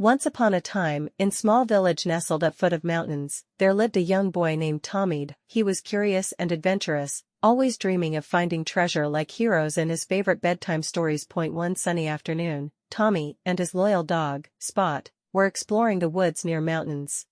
Once upon a time, in small village nestled at foot of mountains, there lived a young boy named Tommy. He was curious and adventurous, always dreaming of finding treasure like heroes in his favorite bedtime stories. One sunny afternoon, Tommy and his loyal dog, Spot, were exploring the woods near mountains.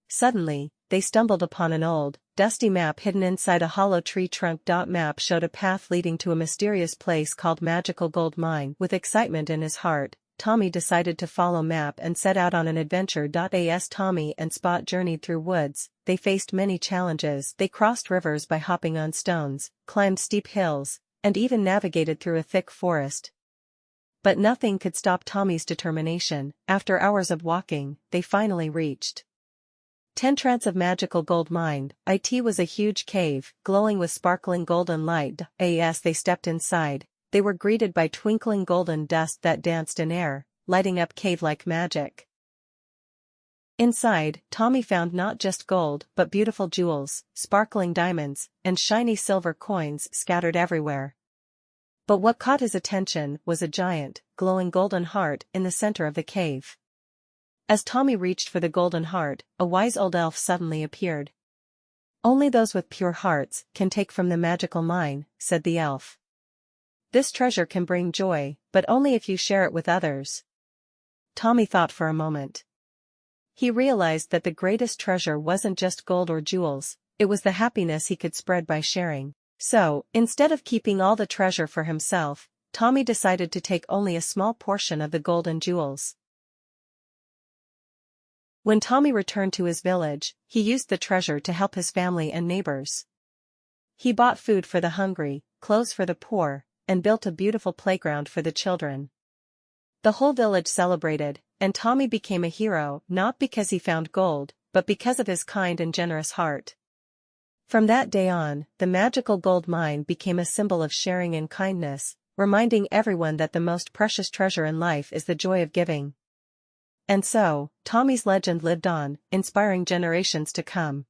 Suddenly, they stumbled upon an old, dusty map hidden inside a hollow tree trunk. Map showed a path leading to a mysterious place called Magical Gold Mine. With excitement in his heart, Tommy decided to follow map and set out on an adventure. As Tommy and Spot journeyed through woods, they faced many challenges. They crossed rivers by hopping on stones, climbed steep hills, and even navigated through a thick forest. But nothing could stop Tommy's determination. After hours of walking, they finally reached the entrance of Magical Gold Mine. It was a huge cave, glowing with sparkling golden light. As they stepped inside, they were greeted by twinkling golden dust that danced in air, lighting up cave like magic. Inside, Tommy found not just gold but beautiful jewels, sparkling diamonds, and shiny silver coins scattered everywhere. But what caught his attention was a giant, glowing golden heart in the center of the cave. As Tommy reached for the golden heart, a wise old elf suddenly appeared. "Only those with pure hearts can take from the magical mine," said the elf. "This treasure can bring joy, but only if you share it with others." Tommy thought for a moment. He realized that the greatest treasure wasn't just gold or jewels, it was the happiness he could spread by sharing. So, instead of keeping all the treasure for himself, Tommy decided to take only a small portion of the gold and jewels. When Tommy returned to his village, he used the treasure to help his family and neighbors. He bought food for the hungry, clothes for the poor, and built a beautiful playground for the children. The whole village celebrated, and Tommy became a hero not because he found gold, but because of his kind and generous heart. From that day on, the Magical Gold Mine became a symbol of sharing and kindness, reminding everyone that the most precious treasure in life is the joy of giving. And so, Tommy's legend lived on, inspiring generations to come.